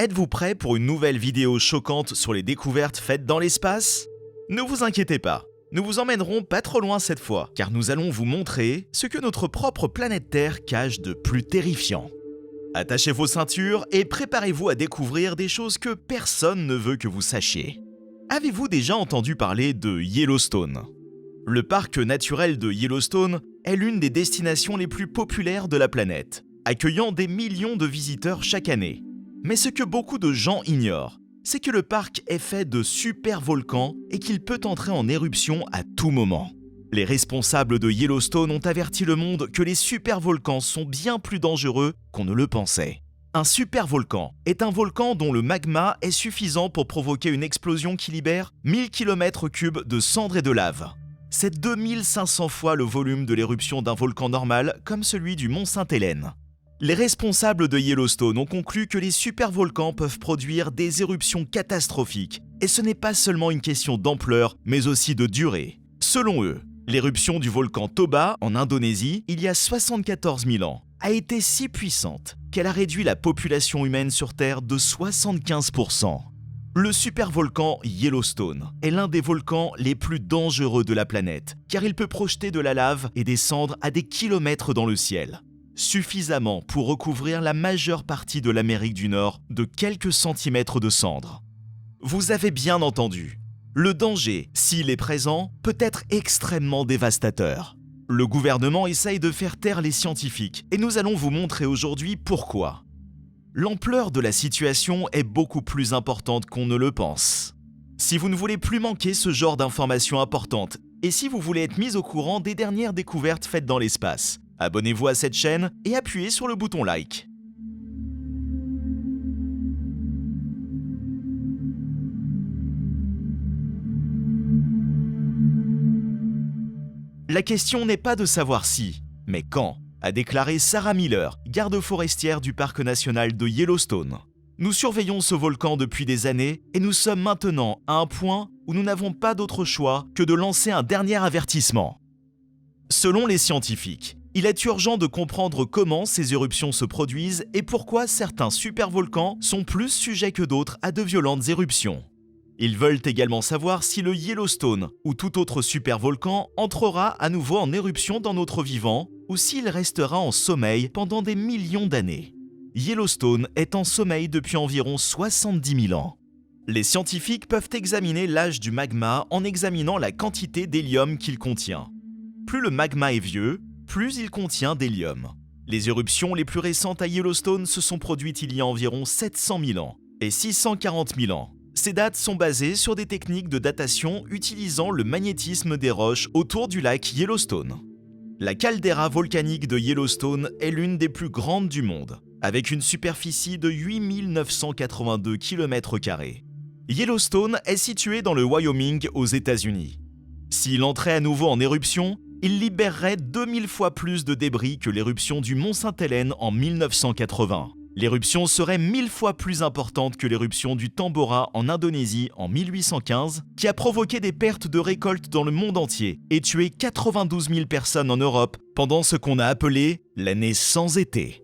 Êtes-vous prêt pour une nouvelle vidéo choquante sur les découvertes faites dans l'espace? Ne vous inquiétez pas, nous vous emmènerons pas trop loin cette fois, car nous allons vous montrer ce que notre propre planète Terre cache de plus terrifiant. Attachez vos ceintures et préparez-vous à découvrir des choses que personne ne veut que vous sachiez. Avez-vous déjà entendu parler de Yellowstone? Le parc naturel de Yellowstone est l'une des destinations les plus populaires de la planète, accueillant des millions de visiteurs chaque année. Mais ce que beaucoup de gens ignorent, c'est que le parc est fait de super-volcans et qu'il peut entrer en éruption à tout moment. Les responsables de Yellowstone ont averti le monde que les super-volcans sont bien plus dangereux qu'on ne le pensait. Un super-volcan est un volcan dont le magma est suffisant pour provoquer une explosion qui libère 1000 km3 de cendres et de lave. C'est 2500 fois le volume de l'éruption d'un volcan normal comme celui du mont Sainte-Hélène. Les responsables de Yellowstone ont conclu que les supervolcans peuvent produire des éruptions catastrophiques. Et ce n'est pas seulement une question d'ampleur, mais aussi de durée. Selon eux, l'éruption du volcan Toba, en Indonésie, il y a 74 000 ans, a été si puissante qu'elle a réduit la population humaine sur Terre de 75%. Le supervolcan Yellowstone est l'un des volcans les plus dangereux de la planète, car il peut projeter de la lave et des cendres à des kilomètres dans le ciel. Suffisamment pour recouvrir la majeure partie de l'Amérique du Nord de quelques centimètres de cendres. Vous avez bien entendu, le danger, s'il est présent, peut être extrêmement dévastateur. Le gouvernement essaye de faire taire les scientifiques et nous allons vous montrer aujourd'hui pourquoi. L'ampleur de la situation est beaucoup plus importante qu'on ne le pense. Si vous ne voulez plus manquer ce genre d'informations importantes et si vous voulez être mis au courant des dernières découvertes faites dans l'espace, abonnez-vous à cette chaîne et appuyez sur le bouton like. La question n'est pas de savoir si, mais quand, a déclaré Sarah Miller, garde forestière du parc national de Yellowstone. Nous surveillons ce volcan depuis des années et nous sommes maintenant à un point où nous n'avons pas d'autre choix que de lancer un dernier avertissement. Selon les scientifiques, il est urgent de comprendre comment ces éruptions se produisent et pourquoi certains supervolcans sont plus sujets que d'autres à de violentes éruptions. Ils veulent également savoir si le Yellowstone ou tout autre supervolcan entrera à nouveau en éruption dans notre vivant ou s'il restera en sommeil pendant des millions d'années. Yellowstone est en sommeil depuis environ 70 000 ans. Les scientifiques peuvent examiner l'âge du magma en examinant la quantité d'hélium qu'il contient. Plus le magma est vieux, plus il contient d'hélium. Les éruptions les plus récentes à Yellowstone se sont produites il y a environ 700 000 ans et 640 000 ans. Ces dates sont basées sur des techniques de datation utilisant le magnétisme des roches autour du lac Yellowstone. La caldeira volcanique de Yellowstone est l'une des plus grandes du monde, avec une superficie de 8 982 km². Yellowstone est situé dans le Wyoming aux États-Unis. S'il entrait à nouveau en éruption, il libérerait 2000 fois plus de débris que l'éruption du mont Sainte-Hélène en 1980. L'éruption serait 1000 fois plus importante que l'éruption du Tambora en Indonésie en 1815, qui a provoqué des pertes de récoltes dans le monde entier et tué 92 000 personnes en Europe pendant ce qu'on a appelé l'année sans été.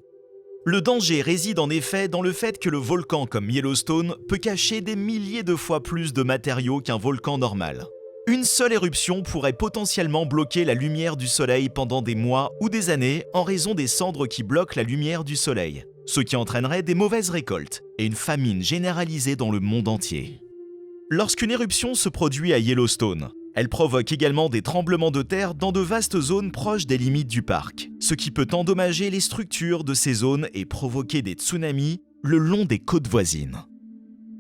Le danger réside en effet dans le fait que le volcan comme Yellowstone peut cacher des milliers de fois plus de matériaux qu'un volcan normal. Une seule éruption pourrait potentiellement bloquer la lumière du soleil pendant des mois ou des années en raison des cendres qui bloquent la lumière du soleil, ce qui entraînerait des mauvaises récoltes et une famine généralisée dans le monde entier. Lorsqu'une éruption se produit à Yellowstone, elle provoque également des tremblements de terre dans de vastes zones proches des limites du parc, ce qui peut endommager les structures de ces zones et provoquer des tsunamis le long des côtes voisines.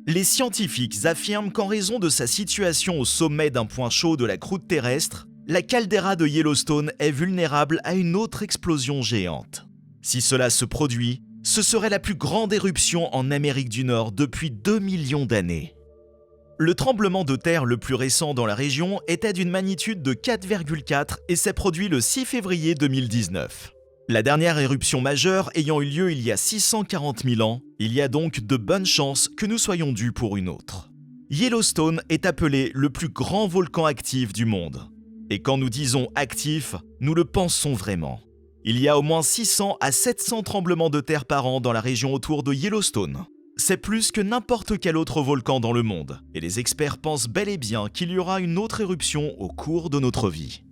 Les scientifiques affirment qu'en raison de sa situation au sommet d'un point chaud de la croûte terrestre, la caldeira de Yellowstone est vulnérable à une autre explosion géante. Si cela se produit, ce serait la plus grande éruption en Amérique du Nord depuis 2 millions d'années. Le tremblement de terre le plus récent dans la région était d'une magnitude de 4,4 et s'est produit le 6 février 2019. La dernière éruption majeure ayant eu lieu il y a 640 000 ans, il y a donc de bonnes chances que nous soyons dus pour une autre. Yellowstone est appelé le plus grand volcan actif du monde. Et quand nous disons actif, nous le pensons vraiment. Il y a au moins 600 à 700 tremblements de terre par an dans la région autour de Yellowstone. C'est plus que n'importe quel autre volcan dans le monde, et les experts pensent bel et bien qu'il y aura une autre éruption au cours de notre vie.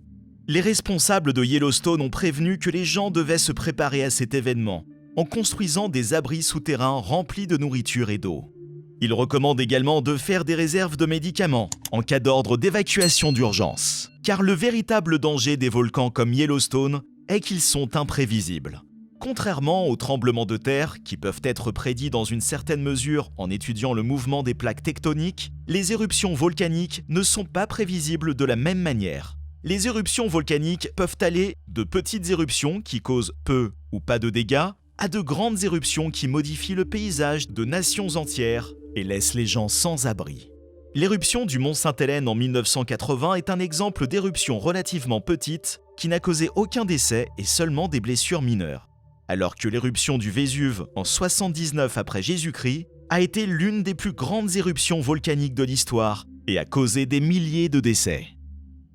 Les responsables de Yellowstone ont prévenu que les gens devaient se préparer à cet événement, en construisant des abris souterrains remplis de nourriture et d'eau. Ils recommandent également de faire des réserves de médicaments en cas d'ordre d'évacuation d'urgence, car le véritable danger des volcans comme Yellowstone est qu'ils sont imprévisibles. Contrairement aux tremblements de terre, qui peuvent être prédits dans une certaine mesure en étudiant le mouvement des plaques tectoniques, les éruptions volcaniques ne sont pas prévisibles de la même manière. Les éruptions volcaniques peuvent aller de petites éruptions qui causent peu ou pas de dégâts, à de grandes éruptions qui modifient le paysage de nations entières et laissent les gens sans abri. L'éruption du mont Sainte-Hélène en 1980 est un exemple d'éruption relativement petite qui n'a causé aucun décès et seulement des blessures mineures. Alors que l'éruption du Vésuve en 79 après Jésus-Christ a été l'une des plus grandes éruptions volcaniques de l'histoire et a causé des milliers de décès.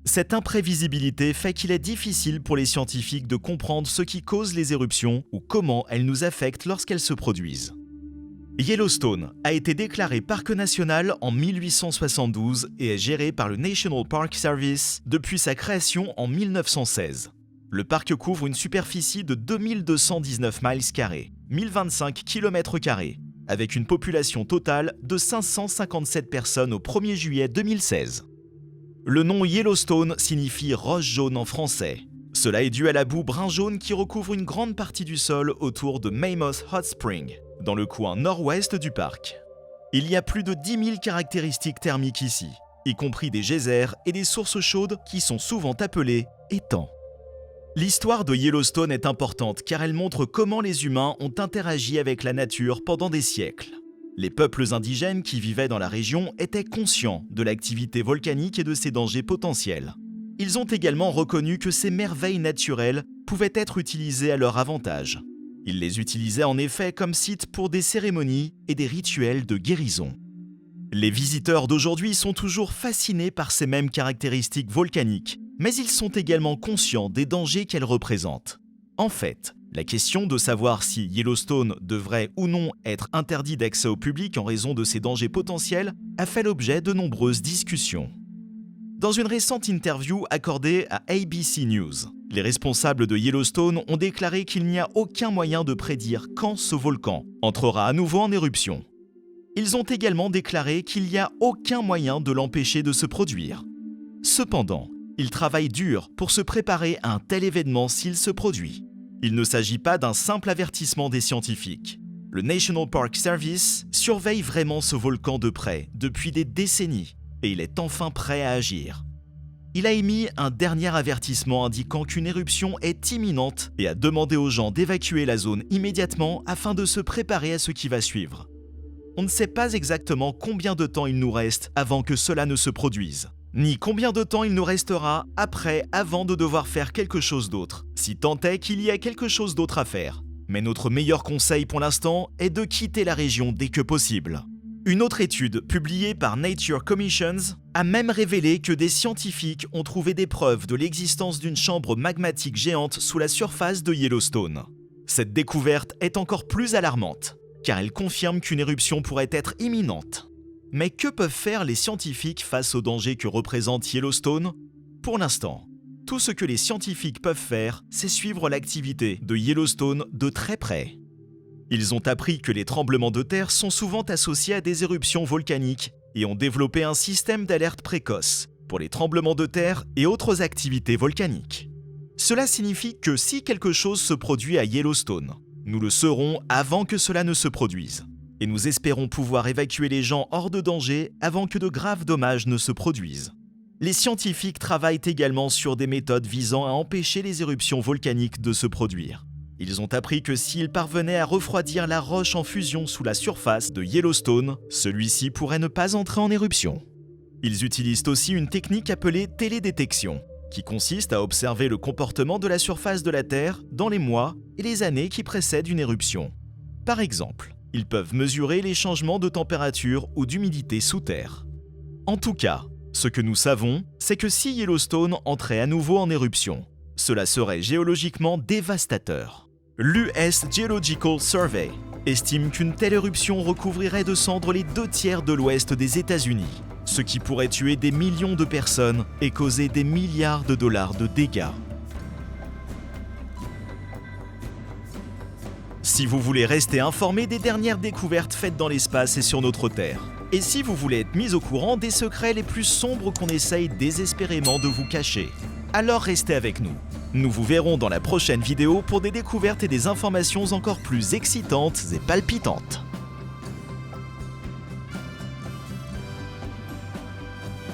Cette imprévisibilité fait qu'il est difficile pour les scientifiques de comprendre ce qui cause les éruptions ou comment elles nous affectent lorsqu'elles se produisent. Yellowstone a été déclaré parc national en 1872 et est géré par le National Park Service depuis sa création en 1916. Le parc couvre une superficie de 2219 miles carrés, 1025 km carrés, avec une population totale de 557 personnes au 1er juillet 2016. Le nom Yellowstone signifie roche jaune en français. Cela est dû à la boue brun-jaune qui recouvre une grande partie du sol autour de Mammoth Hot Spring, dans le coin nord-ouest du parc. Il y a plus de 10 000 caractéristiques thermiques ici, y compris des geysers et des sources chaudes qui sont souvent appelées étangs. L'histoire de Yellowstone est importante car elle montre comment les humains ont interagi avec la nature pendant des siècles. Les peuples indigènes qui vivaient dans la région étaient conscients de l'activité volcanique et de ses dangers potentiels. Ils ont également reconnu que ces merveilles naturelles pouvaient être utilisées à leur avantage. Ils les utilisaient en effet comme site pour des cérémonies et des rituels de guérison. Les visiteurs d'aujourd'hui sont toujours fascinés par ces mêmes caractéristiques volcaniques, mais ils sont également conscients des dangers qu'elles représentent. En fait, la question de savoir si Yellowstone devrait ou non être interdit d'accès au public en raison de ses dangers potentiels a fait l'objet de nombreuses discussions. Dans une récente interview accordée à ABC News, les responsables de Yellowstone ont déclaré qu'il n'y a aucun moyen de prédire quand ce volcan entrera à nouveau en éruption. Ils ont également déclaré qu'il n'y a aucun moyen de l'empêcher de se produire. Cependant, ils travaillent dur pour se préparer à un tel événement s'il se produit. Il ne s'agit pas d'un simple avertissement des scientifiques. Le National Park Service surveille vraiment ce volcan de près depuis des décennies et il est enfin prêt à agir. Il a émis un dernier avertissement indiquant qu'une éruption est imminente et a demandé aux gens d'évacuer la zone immédiatement afin de se préparer à ce qui va suivre. On ne sait pas exactement combien de temps il nous reste avant que cela ne se produise, ni combien de temps il nous restera après avant de devoir faire quelque chose d'autre, si tant est qu'il y ait quelque chose d'autre à faire. Mais notre meilleur conseil pour l'instant est de quitter la région dès que possible. Une autre étude publiée par Nature Commissions a même révélé que des scientifiques ont trouvé des preuves de l'existence d'une chambre magmatique géante sous la surface de Yellowstone. Cette découverte est encore plus alarmante, car elle confirme qu'une éruption pourrait être imminente. Mais que peuvent faire les scientifiques face aux dangers que représente Yellowstone ? Pour l'instant, tout ce que les scientifiques peuvent faire, c'est suivre l'activité de Yellowstone de très près. Ils ont appris que les tremblements de terre sont souvent associés à des éruptions volcaniques et ont développé un système d'alerte précoce pour les tremblements de terre et autres activités volcaniques. Cela signifie que si quelque chose se produit à Yellowstone, nous le saurons avant que cela ne se produise. Et nous espérons pouvoir évacuer les gens hors de danger avant que de graves dommages ne se produisent. Les scientifiques travaillent également sur des méthodes visant à empêcher les éruptions volcaniques de se produire. Ils ont appris que s'ils parvenaient à refroidir la roche en fusion sous la surface de Yellowstone, celui-ci pourrait ne pas entrer en éruption. Ils utilisent aussi une technique appelée télédétection, qui consiste à observer le comportement de la surface de la Terre dans les mois et les années qui précèdent une éruption. Par exemple, ils peuvent mesurer les changements de température ou d'humidité sous terre. En tout cas, ce que nous savons, c'est que si Yellowstone entrait à nouveau en éruption, cela serait géologiquement dévastateur. L'US Geological Survey, estime qu'une telle éruption recouvrirait de cendres les 2/3 de l'ouest des États-Unis, ce qui pourrait tuer des millions de personnes et causer des milliards de dollars de dégâts. Si vous voulez rester informé des dernières découvertes faites dans l'espace et sur notre Terre, et si vous voulez être mis au courant des secrets les plus sombres qu'on essaye désespérément de vous cacher, alors restez avec nous. Nous vous verrons dans la prochaine vidéo pour des découvertes et des informations encore plus excitantes et palpitantes.